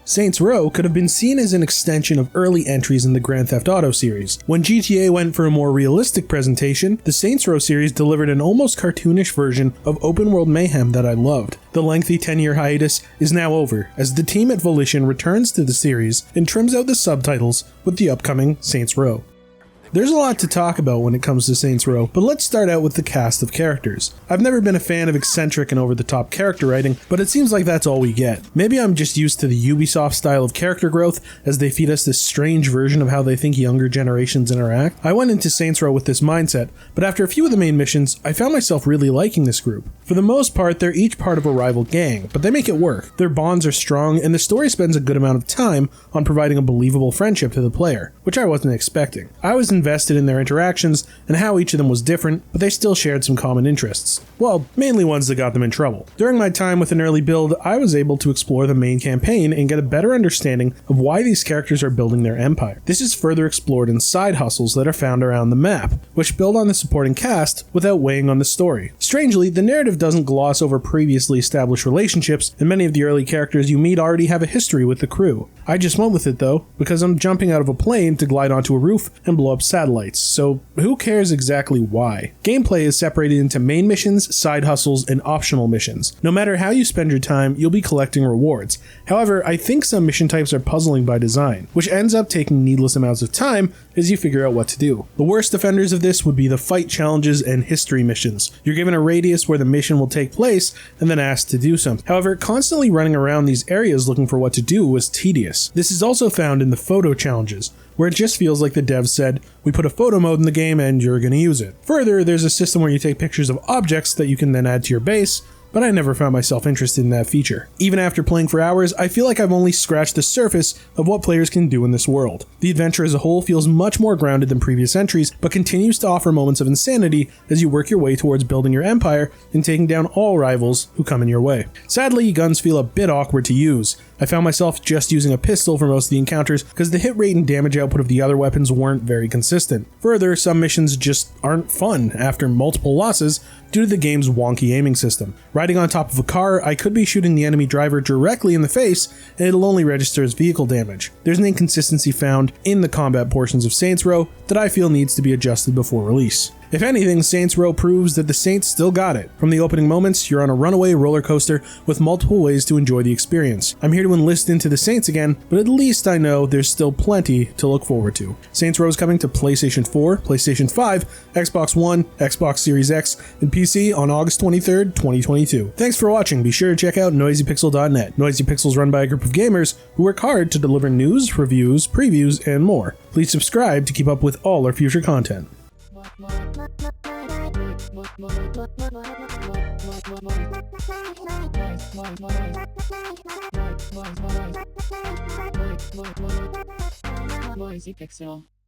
Saints Row could have been seen as an extension of early entries in the Grand Theft Auto series. When GTA went for a more realistic presentation, the Saints Row series delivered an almost cartoonish version of open-world mayhem that I loved. The lengthy 10-year hiatus is now over, as the team at Volition returns to the series and trims out the subtitles with the upcoming Saints Row. There's a lot to talk about when it comes to Saints Row, but let's start out with the cast of characters. I've never been a fan of eccentric and over-the-top character writing, but it seems like that's all we get. Maybe I'm just used to the Ubisoft style of character growth, as they feed us this strange version of how they think younger generations interact. I went into Saints Row with this mindset, but after a few of the main missions, I found myself really liking this group. For the most part, they're each part of a rival gang, but they make it work. Their bonds are strong, and the story spends a good amount of time on providing a believable friendship to the player, which I wasn't expecting. I was invested in their interactions and how each of them was different, but they still shared some common interests. Well, mainly ones that got them in trouble. During my time with an early build, I was able to explore the main campaign and get a better understanding of why these characters are building their empire. This is further explored in side hustles that are found around the map, which build on the supporting cast without weighing on the story. Strangely, the narrative doesn't gloss over previously established relationships, and many of the early characters you meet already have a history with the crew. I just went with it though, because I'm jumping out of a plane to glide onto a roof and blow up satellites, so who cares exactly why? Gameplay is separated into main missions, side hustles, and optional missions. No matter how you spend your time, you'll be collecting rewards. However, I think some mission types are puzzling by design, which ends up taking needless amounts of time as you figure out what to do. The worst offenders of this would be the fight challenges and history missions. You're given a radius where the mission will take place and then asked to do something. However, constantly running around these areas looking for what to do was tedious. This is also found in the photo challenges, where it just feels like the devs said, we put a photo mode in the game and you're gonna use it. Further, there's a system where you take pictures of objects that you can then add to your base, but I never found myself interested in that feature. Even after playing for hours, I feel like I've only scratched the surface of what players can do in this world. The adventure as a whole feels much more grounded than previous entries, but continues to offer moments of insanity as you work your way towards building your empire and taking down all rivals who come in your way. Sadly, guns feel a bit awkward to use. I found myself just using a pistol for most of the encounters because the hit rate and damage output of the other weapons weren't very consistent. Further, some missions just aren't fun after multiple losses due to the game's wonky aiming system. Riding on top of a car, I could be shooting the enemy driver directly in the face and it'll only register as vehicle damage. There's an inconsistency found in the combat portions of Saints Row that I feel needs to be adjusted before release. If anything, Saints Row proves that the Saints still got it. From the opening moments, you're on a runaway roller coaster with multiple ways to enjoy the experience. I'm here to enlist into the Saints again, but at least I know there's still plenty to look forward to. Saints Row is coming to PlayStation 4, PlayStation 5, Xbox One, Xbox Series X, and PC on August 23rd, 2022. Thanks for watching. Be sure to check out noisypixel.net. Noisy Pixel is run by a group of gamers who work hard to deliver news, reviews, previews, and more. Please subscribe to keep up with all our future content. Noisy Pixel.